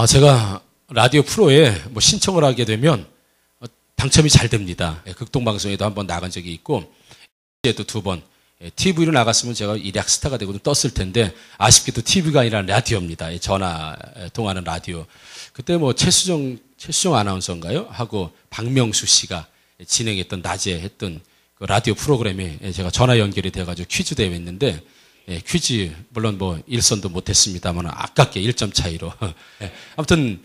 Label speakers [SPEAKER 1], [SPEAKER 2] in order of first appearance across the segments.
[SPEAKER 1] 제가 라디오 프로에 뭐 신청을 하게 되면 당첨이 잘 됩니다. 극동방송에도 한번 나간 적이 있고, 에도 2번. TV로 나갔으면 제가 일약 스타가 되고 떴을 텐데, 아쉽게도 TV가 아니라 라디오입니다. 전화 통하는 라디오. 그때 뭐 최수정 아나운서인가요? 하고 박명수 씨가 진행했던, 낮에 했던 그 라디오 프로그램에 제가 전화 연결이 돼가지고 퀴즈 대회 했는데, 퀴즈, 물론 뭐 1선도 못했습니다만 아깝게 1점 차이로. 아무튼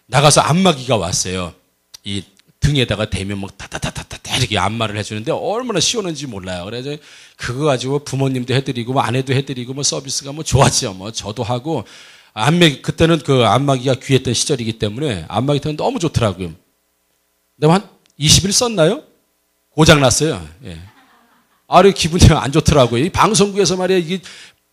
[SPEAKER 1] 나가서 안마기가 왔어요. 이 등에다가 대면 막 다다다다다 이렇게 안마를 해주는데 얼마나 시원한지 몰라요. 그래서 그거 가지고 부모님도 해드리고 뭐 아내도 해드리고 뭐 서비스가 뭐 좋았죠. 뭐 저도 하고 그때는 그 안마기가 귀했던 시절이기 때문에 안마기 때문에 너무 좋더라고요. 근데 한 20일 썼나요? 고장났어요. 예. 기분이 안 좋더라고요. 이 방송국에서 말이야, 이게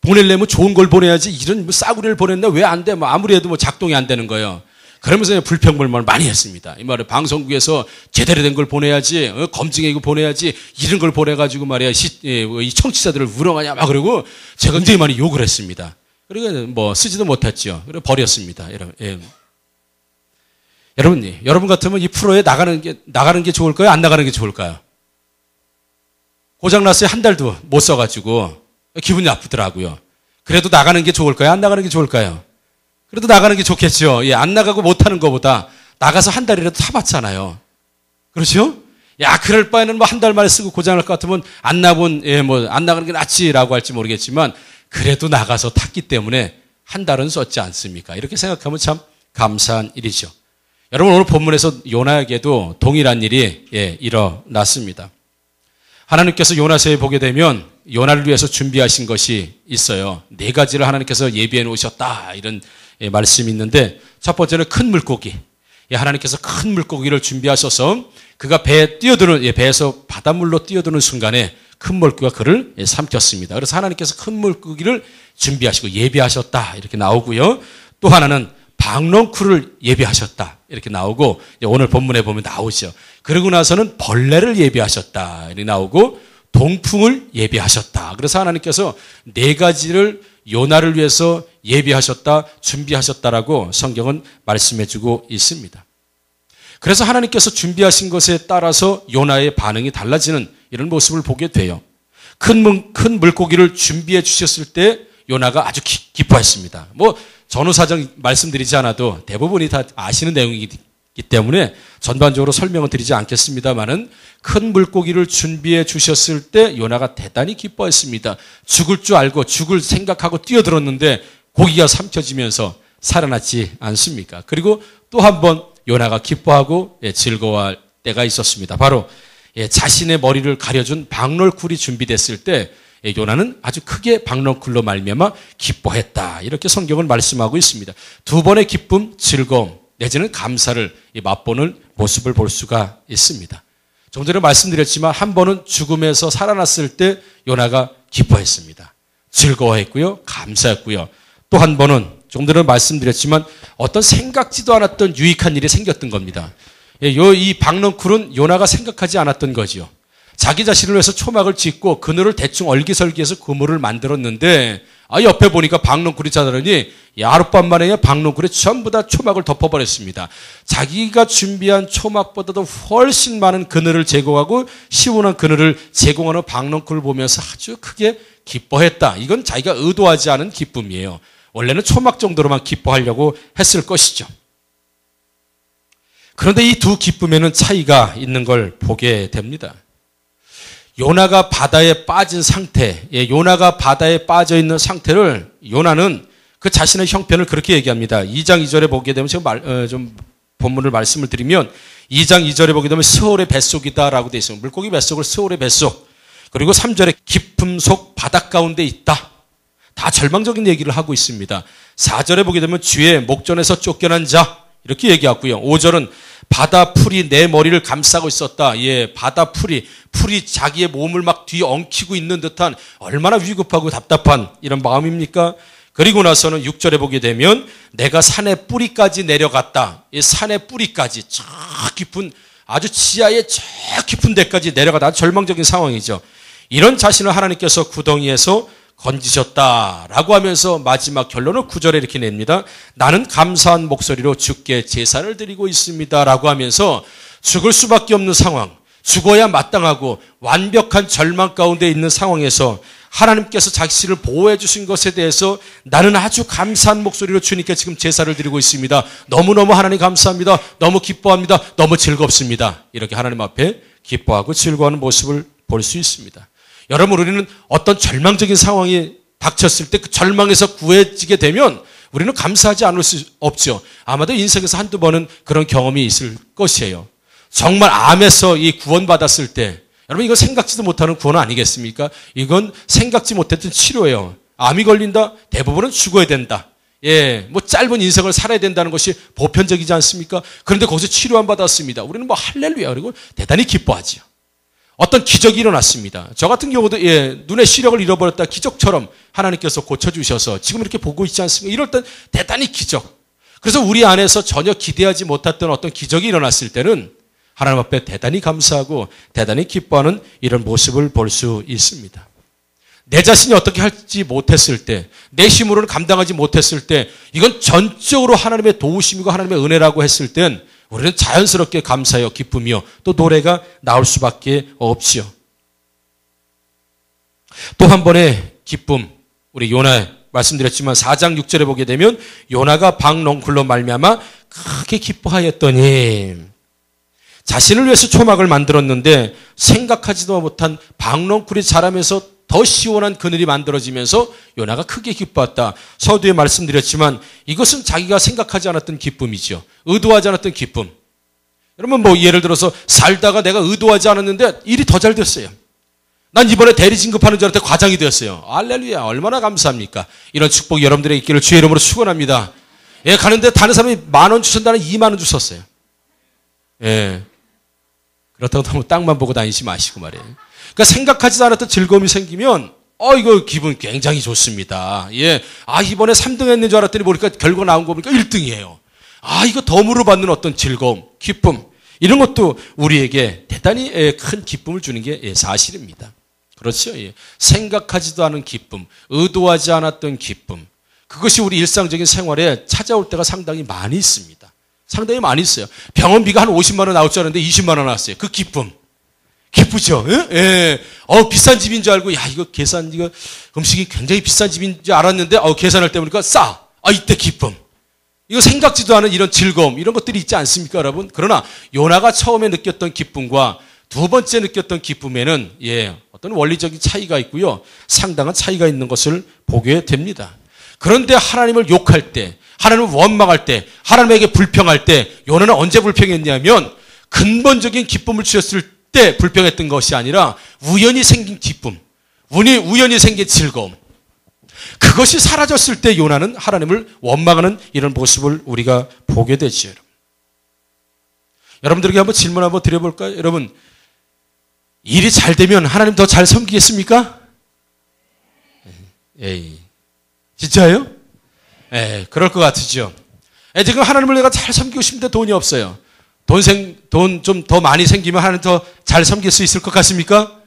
[SPEAKER 1] 보내려면 좋은 걸 보내야지, 이런 뭐 싸구려를 보냈나? 왜 안 돼? 뭐 아무리 해도 뭐 작동이 안 되는 거예요. 그러면서 불평불만을 많이 했습니다. 이 말에 방송국에서 제대로 된 걸 보내야지, 검증해고 보내야지, 이런 걸 보내가지고 말이야, 이 청취자들을 우롱하냐, 막 그러고 제가 굉장히 많이 욕을 했습니다. 그리고 뭐 쓰지도 못했죠. 그리고 버렸습니다. 여러분 같으면 이 프로에 나가는 게 좋을까요? 안 나가는 게 좋을까요? 고장났어요. 한 달도 못 써가지고 기분이 나쁘더라고요. 그래도 나가는 게 좋을까요? 안 나가는 게 좋을까요? 그래도 나가는 게 좋겠죠. 안 나가고 못하는 것보다 나가서 한 달이라도 타봤잖아요. 그렇죠? 그럴 바에는 뭐 한 달 만에 쓰고 고장날 것 같으면 안 나가는 게 낫지라고 할지 모르겠지만 그래도 나가서 탔기 때문에 한 달은 썼지 않습니까? 이렇게 생각하면 참 감사한 일이죠. 여러분, 오늘 본문에서 요나에게도 동일한 일이 일어났습니다. 하나님께서 요나서에 보게 되면 요나를 위해서 준비하신 것이 있어요. 4가지를 하나님께서 예비해 놓으셨다, 이런 말씀이 있는데, 첫 번째는 큰 물고기. 하나님께서 큰 물고기를 준비하셔서 그가 배에서 바닷물로 뛰어드는 순간에 큰 물고기가 그를 삼켰습니다. 그래서 하나님께서 큰 물고기를 준비하시고 예비하셨다, 이렇게 나오고요. 또 하나는 박넝쿨을 예비하셨다, 이렇게 나오고, 오늘 본문에 보면 나오죠. 그러고 나서는 벌레를 예비하셨다, 이렇게 나오고, 동풍을 예비하셨다. 그래서 하나님께서 4가지를 요나를 위해서 예비하셨다, 준비하셨다라고 성경은 말씀해주고 있습니다. 그래서 하나님께서 준비하신 것에 따라서 요나의 반응이 달라지는 이런 모습을 보게 돼요. 큰 물고기를 준비해 주셨을 때 요나가 아주 기뻐했습니다. 전후사정 말씀드리지 않아도 대부분이 다 아시는 내용이기 때문에 전반적으로 설명은 드리지 않겠습니다만은, 큰 물고기를 준비해 주셨을 때 요나가 대단히 기뻐했습니다. 죽을 줄 알고 죽을 생각하고 뛰어들었는데 고기가 삼켜지면서 살아났지 않습니까? 그리고 또 한 번 요나가 기뻐하고 즐거워할 때가 있었습니다. 바로 자신의 머리를 가려준 박넝쿨이 준비됐을 때 요나는 아주 크게 박넝쿨로 말미암아 기뻐했다, 이렇게 성경은 말씀하고 있습니다. 2번의 기쁨, 즐거움 내지는 감사를 맛보는 모습을 볼 수가 있습니다. 좀 전에 말씀드렸지만 한 번은 죽음에서 살아났을 때 요나가 기뻐했습니다. 즐거워했고요, 감사했고요. 또 한 번은 좀 전에 말씀드렸지만 어떤 생각지도 않았던 유익한 일이 생겼던 겁니다. 이 박넝쿨은 요나가 생각하지 않았던 거지요. 자기 자신을 위해서 초막을 짓고 그늘을 대충 얼기설기해서 그물을 만들었는데, 옆에 보니까 박넝쿨이 자라더니 하룻밤 만에 박넝쿨에 전부 다 초막을 덮어버렸습니다. 자기가 준비한 초막보다도 훨씬 많은 그늘을 제공하고 시원한 그늘을 제공하는 박넝쿨을 보면서 아주 크게 기뻐했다. 이건 자기가 의도하지 않은 기쁨이에요. 원래는 초막 정도로만 기뻐하려고 했을 것이죠. 그런데 이 두 기쁨에는 차이가 있는 걸 보게 됩니다. 요나가 바다에 빠진 상태, 요나가 바다에 빠져 있는 상태를 요나는 그 자신의 형편을 그렇게 얘기합니다. 2장 2절에 보게 되면 제가 좀 본문을 말씀을 드리면 2장 2절에 보게 되면 스올의 뱃속이다라고 되어 있습니다. 물고기 뱃속을 스올의 뱃속. 그리고 3절에 깊음 속 바닷 가운데 있다. 다 절망적인 얘기를 하고 있습니다. 4절에 보게 되면 주의 목전에서 쫓겨난 자, 이렇게 얘기하고요. 5절은 바다 풀이 내 머리를 감싸고 있었다. 바다 풀이 자기의 몸을 막 뒤에 엉키고 있는 듯한 얼마나 위급하고 답답한 이런 마음입니까? 그리고 나서는 6절에 보게 되면 내가 산의 뿌리까지 내려갔다. 이 산의 뿌리까지 저 깊은, 아주 지하의 저 깊은 데까지 내려가다. 아주 절망적인 상황이죠. 이런 자신을 하나님께서 구덩이에서 건지셨다라고 하면서 마지막 결론을 9절에 이렇게 냅니다. 나는 감사한 목소리로 주께 제사를 드리고 있습니다라고 하면서 죽을 수밖에 없는 상황, 죽어야 마땅하고 완벽한 절망 가운데 있는 상황에서 하나님께서 자신을 보호해 주신 것에 대해서 나는 아주 감사한 목소리로 주님께 지금 제사를 드리고 있습니다. 너무너무 하나님 감사합니다. 너무 기뻐합니다. 너무 즐겁습니다. 이렇게 하나님 앞에 기뻐하고 즐거워하는 모습을 볼 수 있습니다. 여러분, 우리는 어떤 절망적인 상황이 닥쳤을 때 그 절망에서 구해지게 되면 우리는 감사하지 않을 수 없죠. 아마도 인생에서 한두 번은 그런 경험이 있을 것이에요. 정말 암에서 이 구원받았을 때, 여러분 이거 생각지도 못하는 구원 아니겠습니까? 이건 생각지 못했던 치료예요. 암이 걸린다? 대부분은 죽어야 된다. 예, 뭐 짧은 인생을 살아야 된다는 것이 보편적이지 않습니까? 그런데 거기서 치료 안 받았습니다. 우리는 뭐 할렐루야 그리고 대단히 기뻐하지요. 어떤 기적이 일어났습니다. 저 같은 경우도 눈의 시력을 잃어버렸다 기적처럼 하나님께서 고쳐주셔서 지금 이렇게 보고 있지 않습니까? 이럴 땐 대단히 기적. 그래서 우리 안에서 전혀 기대하지 못했던 어떤 기적이 일어났을 때는 하나님 앞에 대단히 감사하고 대단히 기뻐하는 이런 모습을 볼 수 있습니다. 내 자신이 어떻게 할지 못했을 때, 내 힘으로는 감당하지 못했을 때, 이건 전적으로 하나님의 도우심이고 하나님의 은혜라고 했을 땐 우리는 자연스럽게 감사하여 기쁨이요 또 노래가 나올 수밖에 없지요. 또 한 번의 기쁨, 우리 요나 말씀드렸지만 4장 6절에 보게 되면 요나가 박넝쿨로 말미암아 크게 기뻐하였더니, 자신을 위해서 초막을 만들었는데 생각하지도 못한 박넝쿨이 자라면서 더 시원한 그늘이 만들어지면서 요나가 크게 기뻐했다. 서두에 말씀드렸지만 이것은 자기가 생각하지 않았던 기쁨이죠. 의도하지 않았던 기쁨. 여러분 뭐 예를 들어서 살다가 내가 의도하지 않았는데 일이 더 잘 됐어요. 난 이번에 대리 진급하는 줄 알았더니 과장이 되었어요. 할렐루야, 얼마나 감사합니까? 이런 축복이 여러분들에게 있기를 주의 이름으로 축원합니다. 예, 가는데 다른 사람이 10,000원 주선다는 20,000원 주셨어요. 예. 그렇다고 너무 땅만 보고 다니지 마시고 말이에요. 그러니까 생각하지도 않았던 즐거움이 생기면 이거 기분 굉장히 좋습니다. 예. 이번에 3등 했는 줄 알았더니 보니까 결과 나온 거 보니까 1등이에요. 이거 덤으로 받는 어떤 즐거움, 기쁨, 이런 것도 우리에게 대단히 큰 기쁨을 주는 게 사실입니다. 그렇죠. 예. 생각하지도 않은 기쁨, 의도하지 않았던 기쁨, 그것이 우리 일상적인 생활에 찾아올 때가 상당히 많이 있습니다. 상당히 많이 있어요. 병원비가 한 50만 원 나올 줄 알았는데 20만 원 나왔어요. 그 기쁨. 기쁘죠? 예? 비싼 집인 줄 알고, 이거 음식이 굉장히 비싼 집인 줄 알았는데, 계산할 때 보니까 싸. 이때 기쁨. 이거 생각지도 않은 이런 즐거움, 이런 것들이 있지 않습니까, 여러분? 그러나, 요나가 처음에 느꼈던 기쁨과 두 번째 느꼈던 기쁨에는, 어떤 원리적인 차이가 있고요. 상당한 차이가 있는 것을 보게 됩니다. 그런데 하나님을 욕할 때, 하나님을 원망할 때, 하나님에게 불평할 때, 요나는 언제 불평했냐면, 근본적인 기쁨을 주셨을 때 불평했던 것이 아니라 우연히 생긴 기쁨, 우연히 생긴 즐거움, 그것이 사라졌을 때 요나는 하나님을 원망하는 이런 모습을 우리가 보게 되죠. 여러분들에게 한번 질문 한번 드려볼까요? 여러분, 일이 잘 되면 하나님 더 잘 섬기겠습니까? 에이, 진짜예요? 그럴 것 같으죠. 지금 하나님을 내가 잘 섬기고 싶은데 돈이 없어요. 돈 좀 더 많이 생기면 하나님 더 잘 섬길 수 있을 것 같습니까?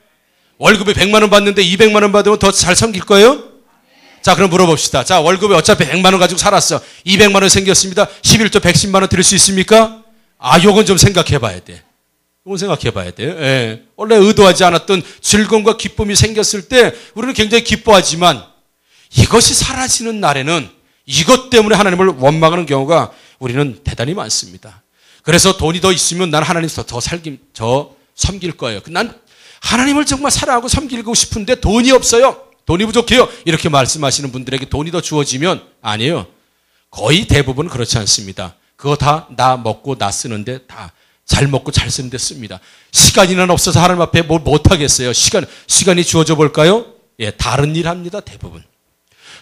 [SPEAKER 1] 월급에 100만 원 받는데 200만 원 받으면 더 잘 섬길 거예요? 자, 그럼 물어봅시다. 자, 월급에 어차피 100만 원 가지고 살았어. 200만 원 생겼습니다. 11조 110만 원 드릴 수 있습니까? 요건 좀 생각해 봐야 돼. 이건 생각해 봐야 돼요. 원래 의도하지 않았던 즐거움과 기쁨이 생겼을 때 우리는 굉장히 기뻐하지만 이것이 사라지는 날에는 이것 때문에 하나님을 원망하는 경우가 우리는 대단히 많습니다. 그래서 돈이 더 있으면 난 하나님 더 섬길 거예요. 난 하나님을 정말 사랑하고 섬기고 싶은데 돈이 없어요. 돈이 부족해요. 이렇게 말씀하시는 분들에게 돈이 더 주어지면 아니에요. 거의 대부분 그렇지 않습니다. 그거 다 나 먹고 나 쓰는데 다 잘 먹고 잘 쓰는데 씁니다. 시간이나 없어서 하나님 앞에 뭘 못하겠어요. 시간이 주어져 볼까요? 다른 일 합니다. 대부분.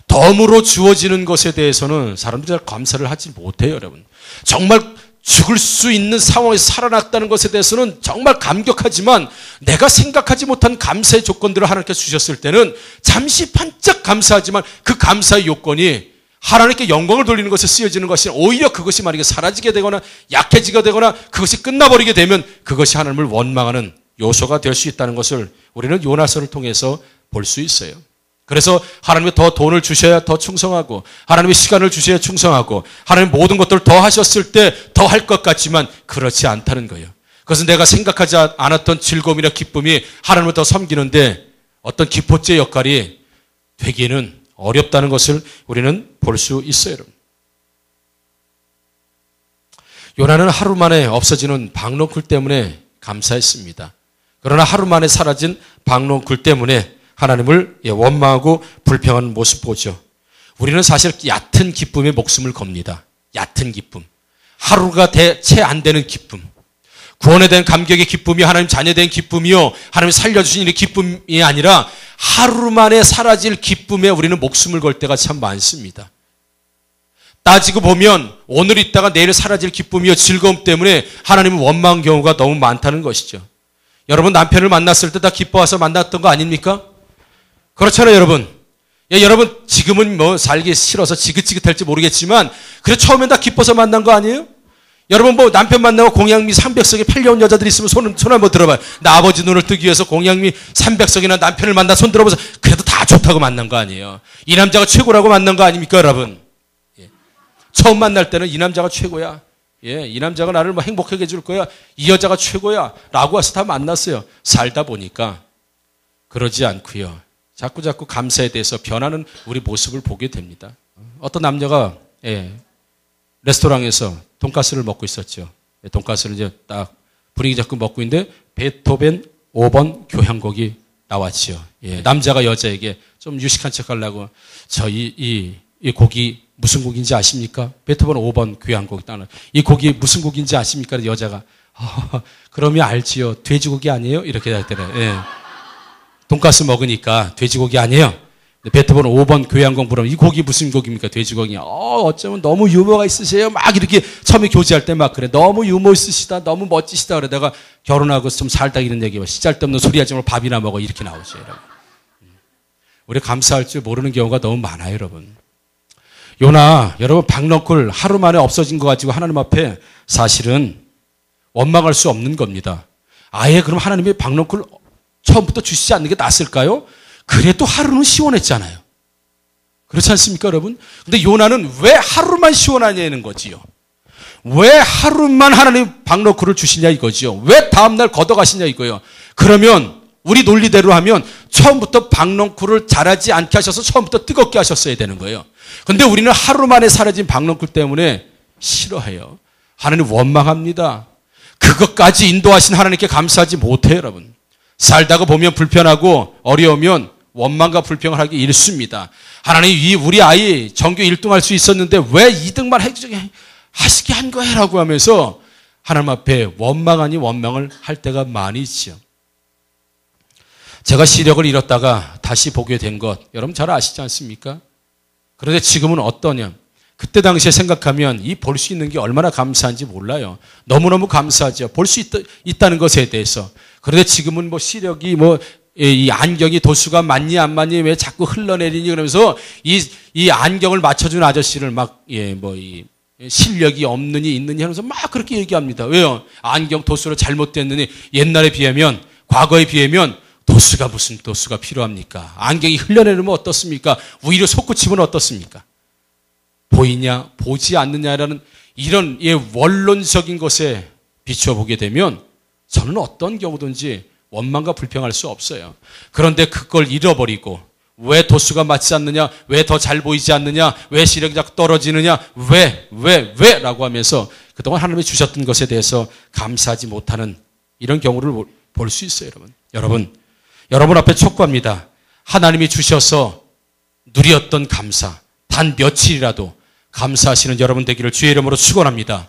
[SPEAKER 1] 덤으로 주어지는 것에 대해서는 사람들이 잘 감사를 하지 못해요. 여러분. 정말 죽을 수 있는 상황에서 살아났다는 것에 대해서는 정말 감격하지만 내가 생각하지 못한 감사의 조건들을 하나님께 주셨을 때는 잠시 반짝 감사하지만 그 감사의 요건이 하나님께 영광을 돌리는 것에 쓰여지는 것이 오히려 그것이 만약에 사라지게 되거나 약해지게 되거나 그것이 끝나버리게 되면 그것이 하나님을 원망하는 요소가 될 수 있다는 것을 우리는 요나서를 통해서 볼 수 있어요. 그래서 하나님이 더 돈을 주셔야 더 충성하고 하나님이 시간을 주셔야 충성하고 하나님 모든 것들을 더 하셨을 때 더 할 것 같지만 그렇지 않다는 거예요. 그것은 내가 생각하지 않았던 즐거움이나 기쁨이 하나님을 더 섬기는데 어떤 기포제 역할이 되기는 어렵다는 것을 우리는 볼 수 있어요. 여러분. 요나는 하루 만에 없어지는 박농쿨 때문에 감사했습니다. 그러나 하루 만에 사라진 박농쿨 때문에 하나님을 원망하고 불평하는 모습 보죠. 우리는 사실 얕은 기쁨에 목숨을 겁니다. 얕은 기쁨. 하루가 채 안 되는 기쁨. 구원에 대한 감격의 기쁨이 하나님 자녀에 대한 기쁨이요. 하나님이 살려주신 이 기쁨이 아니라 하루 만에 사라질 기쁨에 우리는 목숨을 걸 때가 참 많습니다. 따지고 보면 오늘 있다가 내일 사라질 기쁨이요. 즐거움 때문에 하나님을 원망한 경우가 너무 많다는 것이죠. 여러분 남편을 만났을 때 다 기뻐와서 만났던 거 아닙니까? 그렇잖아요, 여러분. 여러분 지금은 뭐 살기 싫어서 지긋지긋할지 모르겠지만 그래 처음엔 다 기뻐서 만난 거 아니에요? 여러분 뭐 남편 만나고 공양미 300석에 팔려온 여자들이 있으면 손 한번 들어봐요. 나 아버지 눈을 뜨기 위해서 공양미 300석이나 남편을 만나 손 들어보세요. 그래도 다 좋다고 만난 거 아니에요. 이 남자가 최고라고 만난 거 아닙니까, 여러분? 처음 만날 때는 이 남자가 최고야. 이 남자가 나를 뭐 행복하게 해줄 거야. 이 여자가 최고야. 라고 해서 다 만났어요. 살다 보니까 그러지 않고요. 자꾸 감사에 대해서 변하는 우리 모습을 보게 됩니다. 어떤 남녀가 레스토랑에서 돈가스를 먹고 있었죠. 돈가스를 이제 딱 분위기 잡고 먹고 있는데 베토벤 5번 교향곡이 나왔죠. 남자가 여자에게 좀 유식한 척 하려고 이 곡이 무슨 곡인지 아십니까? 베토벤 5번 교향곡이 나는 이 곡이 무슨 곡인지 아십니까? 여자가 그러면 알지요. 돼지고기 아니에요? 이렇게 했더래요. 돈가스 먹으니까 돼지고기 아니에요. 베토벤 5번 교향곡 부르면 이 곡이 무슨 곡입니까? 돼지고기야. 어쩌면 너무 유머가 있으세요. 막 이렇게 처음에 교제할 때 막 그래. 너무 유머 있으시다. 너무 멋지시다. 그러다가 결혼하고 좀 살다 이런 얘기 시잘데없는 소리 하지 말고 밥이나 먹어. 이렇게 나오죠, 여러분. 우리 감사할 줄 모르는 경우가 너무 많아요, 여러분. 요나, 여러분 박농쿨 하루 만에 없어진 거 가지고 하나님 앞에 사실은 원망할 수 없는 겁니다. 아예 그럼 하나님이 박농쿨 처음부터 주시지 않는 게 낫을까요? 그래도 하루는 시원했잖아요. 그렇지 않습니까, 여러분? 근데 요나는 왜 하루만 시원하냐는 거지요. 왜 하루만 하나님 박농쿨을 주시냐 이거지요. 왜 다음날 걷어가시냐 이거예요. 그러면 우리 논리대로 하면 처음부터 박농쿨을 자라지 않게 하셔서 처음부터 뜨겁게 하셨어야 되는 거예요. 근데 우리는 하루 만에 사라진 박농쿨 때문에 싫어해요. 하나님 원망합니다. 그것까지 인도하신 하나님께 감사하지 못해요, 여러분. 살다가 보면 불편하고 어려우면 원망과 불평을 하기 일쑤입니다. 하나님 우리 아이 전교 1등 할 수 있었는데 왜 2등만 하시게 한 거예요? 라고 하면서 하나님 앞에 원망 아닌 원망을 할 때가 많이 있죠. 제가 시력을 잃었다가 다시 보게 된 것 여러분 잘 아시지 않습니까? 그런데 지금은 어떠냐? 그때 당시에 생각하면 이 볼 수 있는 게 얼마나 감사한지 몰라요. 너무너무 감사하죠. 볼 수 있다는 것에 대해서. 그런데 지금은 뭐 시력이 이 안경이 도수가 맞니 안 맞니 왜 자꾸 흘러내리니 그러면서 이 안경을 맞춰준 아저씨를 이 실력이 없느니 있느니 하면서 막 그렇게 얘기합니다. 왜요? 안경 도수를 잘못됐느니 옛날에 비하면 과거에 비하면 도수가 무슨 도수가 필요합니까? 안경이 흘러내리면 어떻습니까? 오히려 솟구치면 어떻습니까? 보이냐 보지 않느냐라는 이런 원론적인 것에 비춰보게 되면 저는 어떤 경우든지 원망과 불평할 수 없어요. 그런데 그걸 잃어버리고 왜 도수가 맞지 않느냐? 왜 더 잘 보이지 않느냐? 왜 시력이 자꾸 떨어지느냐? 왜? 라고 하면서 그동안 하나님이 주셨던 것에 대해서 감사하지 못하는 이런 경우를 볼 수 있어요, 여러분. 여러분 앞에 촉구합니다. 하나님이 주셔서 누렸던 감사, 단 며칠이라도 감사하시는 여러분 되기를 주의 이름으로 축원합니다.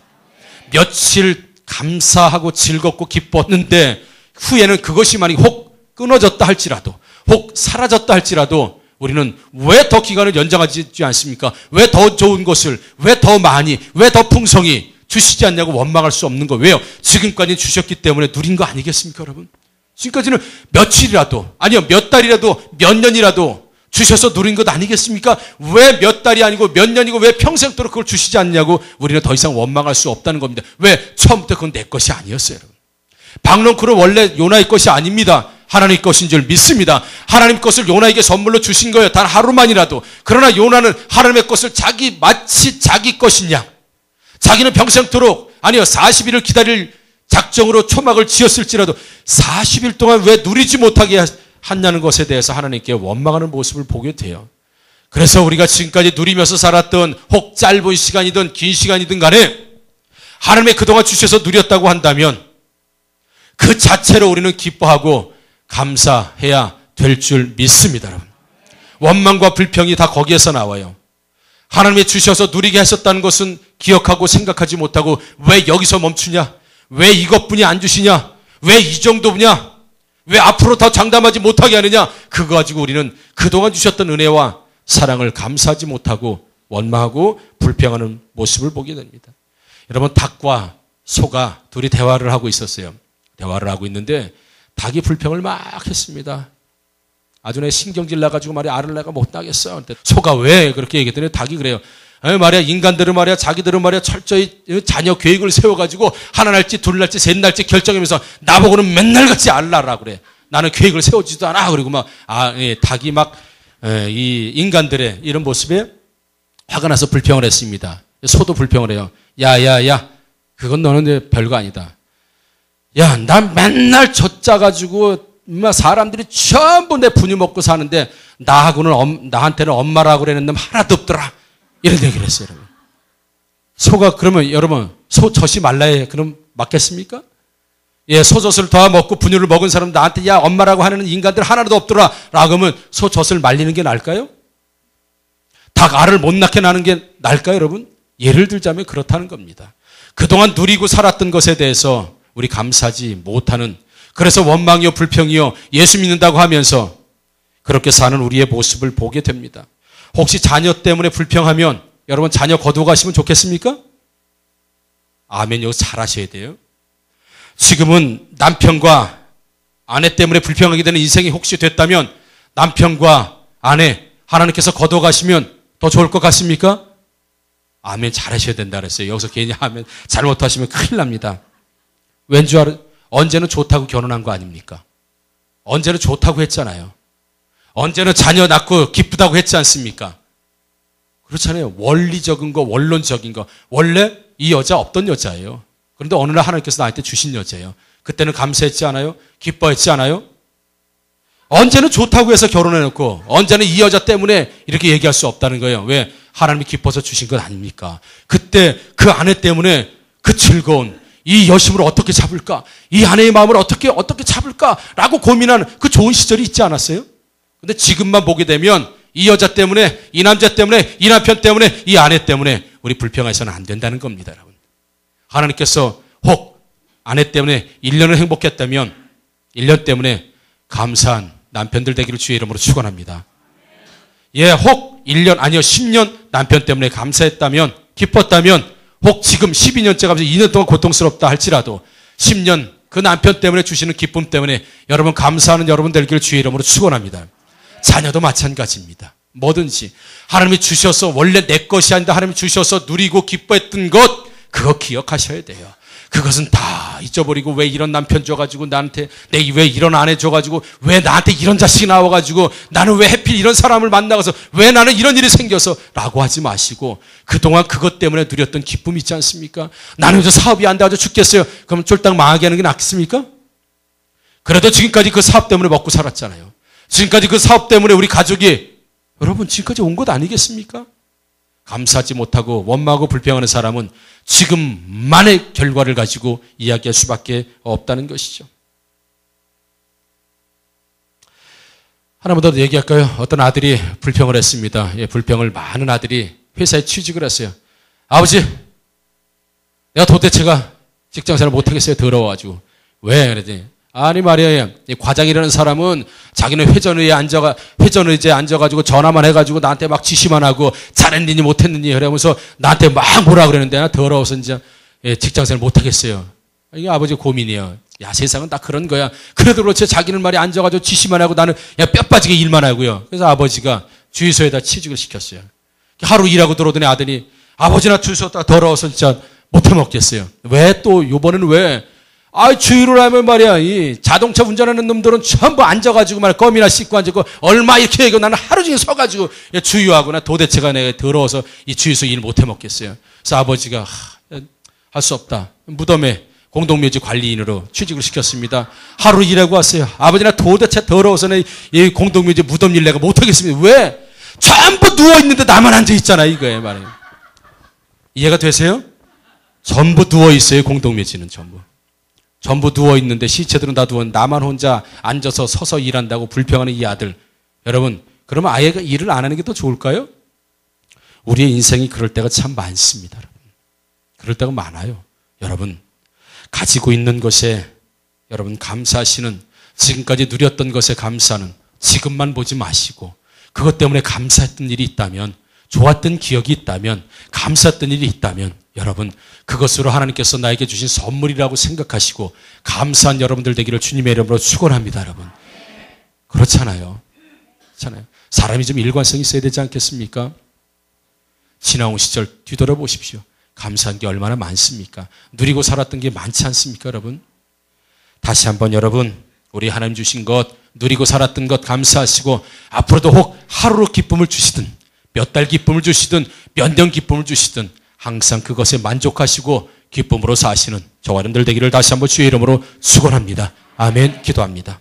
[SPEAKER 1] 며칠 감사하고 즐겁고 기뻤는데 후에는 그것이 만약 혹 끊어졌다 할지라도 혹 사라졌다 할지라도 우리는 왜 더 기간을 연장하지 않습니까? 왜 더 좋은 것을 왜 더 많이 왜 더 풍성히 주시지 않냐고 원망할 수 없는 거 왜요? 지금까지 주셨기 때문에 누린 거 아니겠습니까, 여러분? 지금까지는 며칠이라도 아니요 몇 달이라도 몇 년이라도 주셔서 누린 것 아니겠습니까? 왜 몇 달이 아니고 몇 년이고 왜 평생도록 그걸 주시지 않냐고 우리는 더 이상 원망할 수 없다는 겁니다. 왜? 처음부터 그건 내 것이 아니었어요, 여러분. 박농쿨은 원래 요나의 것이 아닙니다. 하나님 것인 줄 믿습니다. 하나님 것을 요나에게 선물로 주신 거예요. 단 하루만이라도. 그러나 요나는 하나님의 것을 마치 자기 것이냐. 자기는 평생토록, 아니요, 40일을 기다릴 작정으로 초막을 지었을지라도 40일 동안 왜 누리지 못하게 했냐는 것에 대해서 하나님께 원망하는 모습을 보게 돼요. 그래서 우리가 지금까지 누리면서 살았던 혹 짧은 시간이든 긴 시간이든 간에 하나님의 그동안 주셔서 누렸다고 한다면 그 자체로 우리는 기뻐하고 감사해야 될 줄 믿습니다. 여러분. 원망과 불평이 다 거기에서 나와요. 하나님이 주셔서 누리게 하셨다는 것은 기억하고 생각하지 못하고 왜 여기서 멈추냐? 왜 이것뿐이 안 주시냐? 왜 이 정도냐? 왜 앞으로 더 장담하지 못하게 하느냐? 그거 가지고 우리는 그동안 주셨던 은혜와 사랑을 감사하지 못하고 원망하고 불평하는 모습을 보게 됩니다. 여러분, 닭과 소가 둘이 대화를 하고 있었어요. 대화를 하고 있는데 닭이 불평을 막 했습니다. 아주 내 신경질 나가지고 말이야, 알을 내가 못 나겠어. 소가 왜 그렇게 얘기했더니 닭이 그래요. 말이야, 인간들은 말이야, 자기들은 말이야, 철저히 자녀 계획을 세워가지고 하나 날지 둘 날지 셋 날지 결정하면서 나보고는 맨날 같이 알라라 그래. 나는 계획을 세우지도 않아. 그리고 막, 닭이 막, 이 인간들의 이런 모습에 화가 나서 불평을 했습니다. 소도 불평을 해요. 야, 그건 너는 별거 아니다. 야, 난 맨날 젖짜가지고 사람들이 전부 내 분유 먹고 사는데 나한테는 엄마라고 그러는 놈 하나도 없더라. 이런 얘기를 했어요. 여러분. 소가 그러면 여러분 소 젖이 말라야 그럼 맞겠습니까? 예, 소젖을 더 먹고 분유를 먹은 사람 나한테 야 엄마라고 하는 인간들 하나도 없더라 라고 하면 소 젖을 말리는 게 나을까요? 닭 알을 못 낳게 나는 게 나을까요, 여러분? 예를 들자면 그렇다는 겁니다. 그동안 누리고 살았던 것에 대해서 우리 감사하지 못하는, 그래서 원망이요 불평이요 예수 믿는다고 하면서 그렇게 사는 우리의 모습을 보게 됩니다. 혹시 자녀 때문에 불평하면 여러분 자녀 거두어 가시면 좋겠습니까? 아멘. 여기 잘하셔야 돼요. 지금은 남편과 아내 때문에 불평하게 되는 인생이 혹시 됐다면 남편과 아내 하나님께서 거두어 가시면 더 좋을 것 같습니까? 아멘. 잘하셔야 된다 그랬어요. 여기서 괜히 아멘 잘못하시면 큰일 납니다. 왠지 알아? 언제는 좋다고 결혼한 거 아닙니까? 언제는 좋다고 했잖아요. 언제는 자녀 낳고 기쁘다고 했지 않습니까? 그렇잖아요. 원리적인 거, 원론적인 거. 원래 이 여자 없던 여자예요. 그런데 어느 날 하나님께서 나한테 주신 여자예요. 그때는 감사했지 않아요? 기뻐했지 않아요? 언제는 좋다고 해서 결혼해놓고 언제는 이 여자 때문에 이렇게 얘기할 수 없다는 거예요. 왜? 하나님이 기뻐서 주신 것 아닙니까? 그때 그 아내 때문에 그 즐거운 이 여심을 어떻게 잡을까? 이 아내의 마음을 어떻게 잡을까? 라고 고민하는 그 좋은 시절이 있지 않았어요? 근데 지금만 보게 되면 이 여자 때문에, 이 남자 때문에, 이 남편 때문에, 이 아내 때문에 우리 불평해서는 안 된다는 겁니다, 여러분. 하나님께서 혹 아내 때문에 1년을 행복했다면 1년 때문에 감사한 남편들 되기를 주의 이름으로 축원합니다. 예, 혹 1년 아니요 10년 남편 때문에 감사했다면, 기뻤다면, 혹 지금 12년째 가면서 2년 동안 고통스럽다 할지라도 10년 그 남편 때문에 주시는 기쁨 때문에 여러분 감사하는 여러분 되기를 주의 이름으로 축원합니다. 자녀도 마찬가지입니다. 뭐든지 하나님이 주셔서 원래 내 것이 아니다, 하나님이 주셔서 누리고 기뻐했던 것, 그거 기억하셔야 돼요. 그것은 다 잊어버리고 왜 이런 남편 줘가지고 나한테, 왜 이런 아내 줘가지고 왜 나한테 이런 자식이 나와가지고 나는 왜 하필 이런 사람을 만나서 왜 나는 이런 일이 생겨서 라고 하지 마시고 그동안 그것 때문에 누렸던 기쁨이 있지 않습니까? 나는 저 사업이 안 돼가지고 죽겠어요. 그럼 쫄딱 망하게 하는 게 낫겠습니까? 그래도 지금까지 그 사업 때문에 먹고 살았잖아요. 지금까지 그 사업 때문에 우리 가족이 여러분 지금까지 온 것 아니겠습니까? 감사하지 못하고 원망하고 불평하는 사람은 지금만의 결과를 가지고 이야기할 수밖에 없다는 것이죠. 하나만 더 얘기할까요? 어떤 아들이 불평을 했습니다. 예, 불평을 많은 아들이 회사에 취직을 했어요. 아버지, 내가 도대체가 직장생활 못하겠어요. 더러워가지고. 왜? 그랬더니 아니 말이에요. 과장이라는 사람은 자기는 회전의자에 앉아가지고 전화만 해가지고 나한테 막 지시만 하고 잘했느니 못했느니 이러면서 나한테 막 뭐라 그러는데 나 더러워서 이제 직장생활 못하겠어요. 이게 아버지 고민이에요. 야, 세상은 다 그런 거야. 그래도 그렇지 자기는 말이 앉아가지고 지시만 하고 나는 야, 뼈 빠지게 일만 하고요. 그래서 아버지가 주유소에다 취직을 시켰어요. 하루 일하고 들어오더니 아들이 아버지나 주유소 더러워서 진짜 못해 먹겠어요. 왜 또 요번에는 왜? 주의를 하면 말이야, 이 자동차 운전하는 놈들은 전부 앉아가지고 말이야, 껌이나 씻고 앉고, 얼마 이렇게 얘기하고 나는 하루 종일 서가지고 주유하거나 도대체가 내가 더러워서 이 주유소 일 못해 먹겠어요. 그래서 아버지가, 할 수 없다. 무덤에 공동묘지 관리인으로 취직을 시켰습니다. 하루 일하고 왔어요. 아버지나 도대체 더러워서는 이 공동묘지 무덤 일 내가 못하겠습니다. 왜? 전부 누워있는데 나만 앉아있잖아, 이거예요, 말이에요. 이해가 되세요? 전부 누워있어요, 공동묘지는 전부. 전부 누워있는데 시체들은 다 누웠는데 나만 혼자 앉아서 서서 일한다고 불평하는 이 아들. 여러분, 그러면 아예가 일을 안 하는 게 더 좋을까요? 우리의 인생이 그럴 때가 참 많습니다. 여러분. 그럴 때가 많아요. 여러분, 가지고 있는 것에 여러분 감사하시는, 지금까지 누렸던 것에 감사하는, 지금만 보지 마시고 그것 때문에 감사했던 일이 있다면, 좋았던 기억이 있다면, 감사했던 일이 있다면 여러분 그것으로 하나님께서 나에게 주신 선물이라고 생각하시고 감사한 여러분들 되기를 주님의 이름으로 축원합니다. 여러분, 그렇잖아요. 그렇잖아요. 사람이 좀 일관성이 있어야 되지 않겠습니까? 지나온 시절 뒤돌아보십시오. 감사한 게 얼마나 많습니까? 누리고 살았던 게 많지 않습니까, 여러분? 다시 한번 여러분, 우리 하나님 주신 것, 누리고 살았던 것 감사하시고 앞으로도 혹 하루로 기쁨을 주시든 몇 달 기쁨을 주시든 몇 년 기쁨을 주시든 항상 그것에 만족하시고 기쁨으로 사시는 저와 여러분들 되기를 다시 한번 주의 이름으로 축원합니다. 아멘. 기도합니다.